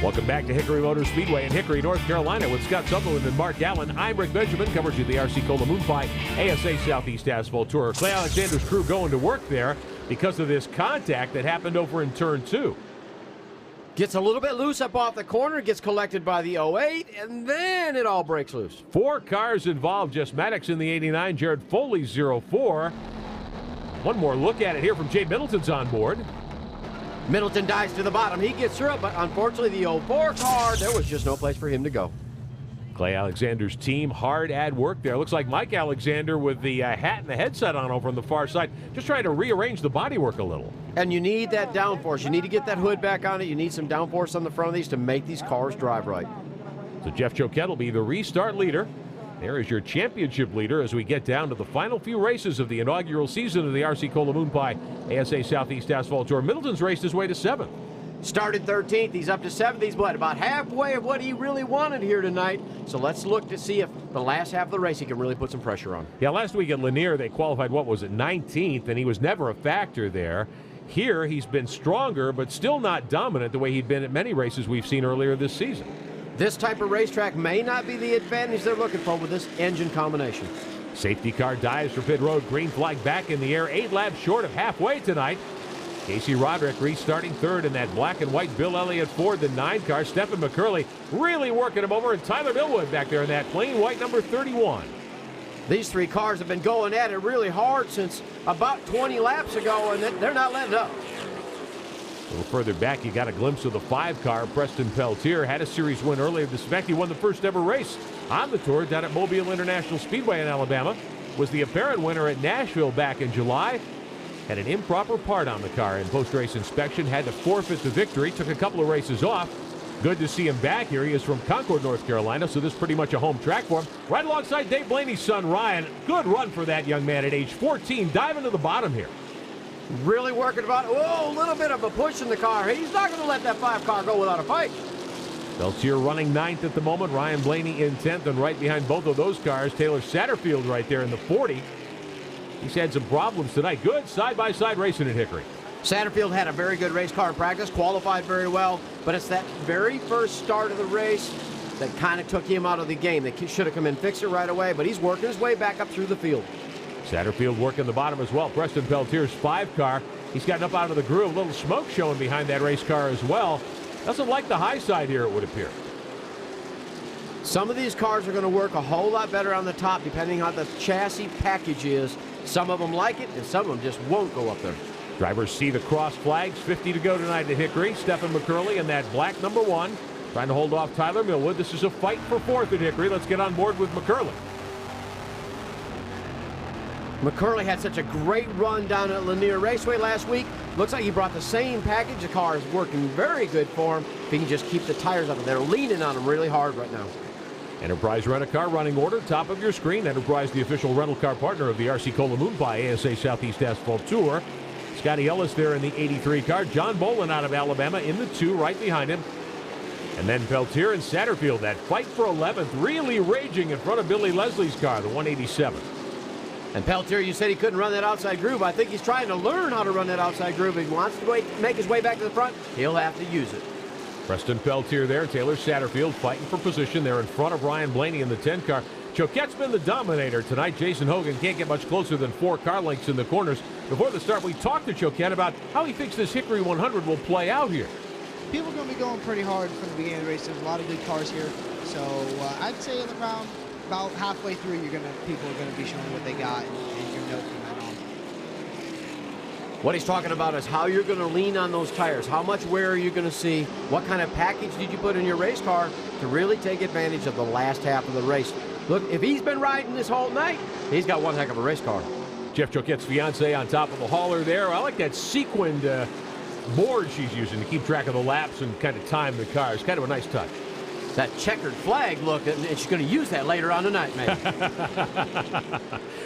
Welcome back to Hickory Motor Speedway in Hickory, North Carolina with Scott Sutherland and Mark Allen. I'm Rick Benjamin, coverage of the RC Cola Moon Pie ASA Southeast Asphalt Tour. Clay Alexander's crew going to work there because of this contact that happened over in turn 2. Gets a little bit loose up off the corner, gets collected by the 08, and then it all breaks loose. 4 cars involved, Jess Maddox in the 89, Jared Foley 04. One more look at it here from Jay Middleton's on board. Middleton dives to the bottom. He gets through it, but unfortunately the 04 car, there was just no place for him to go. Clay Alexander's team hard at work there. Looks like Mike Alexander with the hat and the headset on over on the far side, just trying to rearrange the bodywork a little. And you need that downforce. You need to get that hood back on it. You need some downforce on the front of these to make these cars drive right. So Jeff Choquette will be the restart leader. There is your championship leader as we get down to the final few races of the inaugural season of the RC Cola Moon Pie ASA Southeast Asphalt Tour. Middleton's raced his way to 7th. Started 13th. He's up to 7th. He's about halfway of what he really wanted here tonight. So let's look to see if the last half of the race he can really put some pressure on. Yeah, last week at Lanier they qualified, 19th, and he was never a factor there. Here he's been stronger, but still not dominant the way he'd been at many races we've seen earlier this season. This type of racetrack may not be the advantage they're looking for with this engine combination. Safety car dives for pit road. Green flag back in the air. 8 laps short of halfway tonight. Casey Roderick restarting 3rd in that black and white Bill Elliott Ford, the 9 car. Stephen McCurley really working him over, and Tyler Millwood back there in that plain white number 31. These 3 cars have been going at it really hard since about 20 laps ago, and they're not letting up. A little further back, you got a glimpse of the 5 car. Preston Peltier had a series win earlier this week. He won the first ever race on the tour down at Mobile International Speedway in Alabama. Was the apparent winner at Nashville back in July. Had an improper part on the car in post-race inspection. Had to forfeit the victory. Took a couple of races off. Good to see him back here. He is from Concord, North Carolina, so this is pretty much a home track for him. Right alongside Dave Blaney's son, Ryan. Good run for that young man at age 14. Diving to the bottom here. Really working about it. Whoa, a little bit of a push in the car. He's not going to let that 5 car go without a fight. Peltier running 9th at the moment. Ryan Blaney in 10th, and right behind both of those cars, Taylor Satterfield right there in the 40. He's had some problems tonight. Good side-by-side racing at Hickory. Satterfield had a very good race car in practice, qualified very well, but it's that very first start of the race that kind of took him out of the game. They should have come in and fixed it right away, but he's working his way back up through the field. Satterfield working the bottom as well. Preston Peltier's 5 car. He's gotten up out of the groove. A little smoke showing behind that race car as well. Doesn't like the high side here, it would appear. Some of these cars are going to work a whole lot better on the top depending on how the chassis package is. Some of them like it, and some of them just won't go up there. Drivers see the cross flags. 50 to go tonight at Hickory. Stephen McCurley in that black number 1. Trying to hold off Tyler Millwood. This is a fight for 4th at Hickory. Let's get on board with McCurley. McCurley had such a great run down at Lanier Raceway last week. Looks like he brought the same package. The car is working very good for him. If he can just keep the tires up. They're leaning on him really hard right now. Enterprise Rent-A-Car running order, top of your screen. Enterprise, the official rental car partner of the RC Cola Moon Pie ASA Southeast Asphalt Tour. Scotty Ellis there in the 83 car. John Bolin out of Alabama in the 2 right behind him. And then Peltier and Satterfield, that fight for 11th, really raging in front of Billy Leslie's car, the 187. And Peltier, you said he couldn't run that outside groove. I think he's trying to learn how to run that outside groove. If he wants to make his way back to the front, he'll have to use it. Preston Peltier there. Taylor Satterfield fighting for position there in front of Ryan Blaney in the 10 car. Choquette's been the dominator tonight. Jason Hogan can't get much closer than 4 car lengths in the corners. Before the start, we talked to Choquette about how he thinks this Hickory 100 will play out here. People are going to be going pretty hard from the beginning of the race. There's a lot of good cars here. So I'd say in the round, about halfway through, people are going to be showing what they got, and you're noting that on. What he's talking about is how you're going to lean on those tires. How much wear are you going to see? What kind of package did you put in your race car to really take advantage of the last half of the race? Look, if he's been riding this whole night, he's got one heck of a race car. Jeff Choquette's fiance on top of the hauler there. I like that sequined board she's using to keep track of the laps and kind of time the cars. Kind of a nice touch. That checkered flag look, and she's going to use that later on tonight, maybe.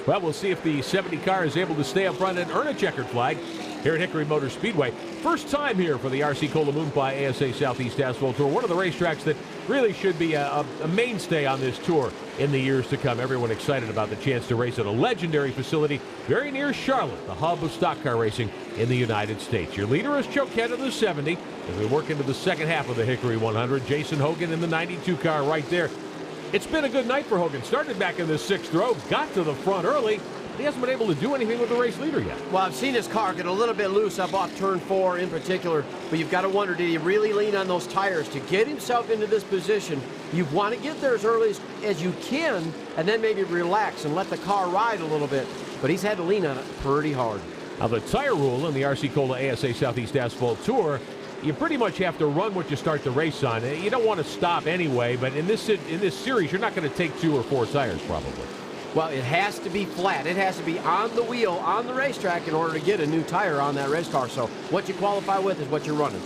Well, we'll see if the 70 car is able to stay up front and earn a checkered flag. here at Hickory Motor Speedway. First time here for the RC Cola Moonfly ASA Southeast Asphalt Tour, one of the racetracks that really should be a mainstay on this tour in the years to come. Everyone excited about the chance to race at a legendary facility very near Charlotte, the hub of stock car racing in the United States. Your leader is Choquette in the 70 as we work into the second half of the Hickory 100. Jason Hogan in the 92 car right there. It's been a good night for Hogan. Started back in the 6th row, got to the front early. He hasn't been able to do anything with the race leader yet. Well, I've seen his car get a little bit loose up off turn 4 in particular, but you've got to wonder, did he really lean on those tires to get himself into this position? You want to get there as early as you can and then maybe relax and let the car ride a little bit, but he's had to lean on it pretty hard. Now, the tire rule in the RC Cola ASA Southeast Asphalt Tour, you pretty much have to run what you start the race on. You don't want to stop anyway, but in this series, you're not going to take 2 or 4 tires probably. Well, it has to be flat. It has to be on the wheel, on the racetrack in order to get a new tire on that race car. So what you qualify with is what you're running.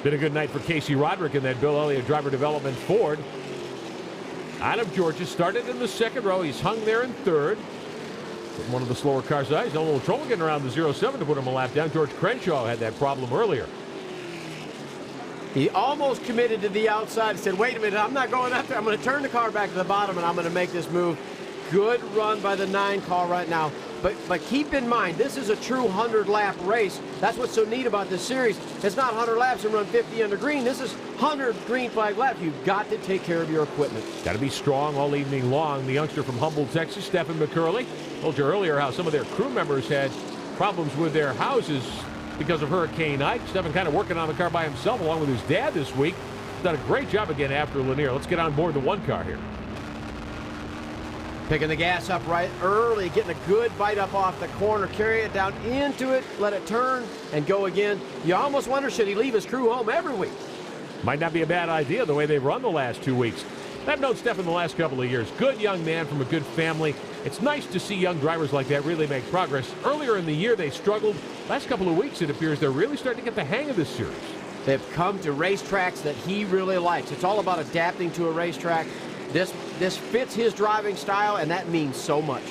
Been a good night for Casey Roderick in that Bill Elliott driver development Ford. Out of Georgia, started in the 2nd row. He's hung there in 3rd. One of the slower cars. He's had a little trouble getting around the 07 to put him a lap down. George Crenshaw had that problem earlier. He almost committed to the outside. He said, wait a minute, I'm not going up there. I'm going to turn the car back to the bottom and I'm going to make this move. Good run by the 9 car right now. But keep in mind, this is a true 100-lap race. That's what's so neat about this series. It's not 100 laps and run 50 under green. This is 100 green flag laps. You've got to take care of your equipment. Got to be strong all evening long. The youngster from Humboldt, Texas, Stephen McCurley. Told you earlier how some of their crew members had problems with their houses because of Hurricane Ike. Stephen kind of working on the car by himself along with his dad this week. Done a great job again after Lanier. Let's get on board the 1 car here. Picking the gas up right early, getting a good bite up off the corner, carry it down into it, let it turn, and go again. You almost wonder, should he leave his crew home every week? Might not be a bad idea the way they've run the last 2 weeks. I've known Stephen the last couple of years. Good young man from a good family. It's nice to see young drivers like that really make progress. Earlier in the year, they struggled. Last couple of weeks, it appears they're really starting to get the hang of this series. They've come to racetracks that he really likes. It's all about adapting to a racetrack. This fits his driving style, and that means so much.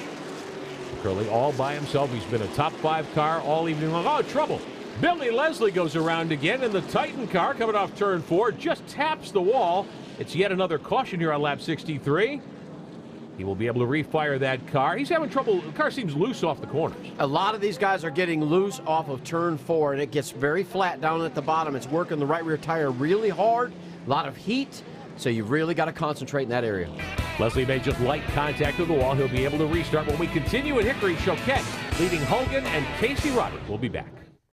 Curley all by himself. He's been a top 5 car all evening long. Oh, trouble. Billy Leslie goes around again in the Titan car coming off turn 4. Just taps the wall. It's yet another caution here on lap 63. He will be able to refire that car. He's having trouble. The car seems loose off the corners. A lot of these guys are getting loose off of turn 4, and it gets very flat down at the bottom. It's working the right rear tire really hard. A lot of heat. So you've really got to concentrate in that area. Leslie made just light contact with the wall. He'll be able to restart when we continue at Hickory. Choquette leading Hogan and Casey Roderick. We'll be back.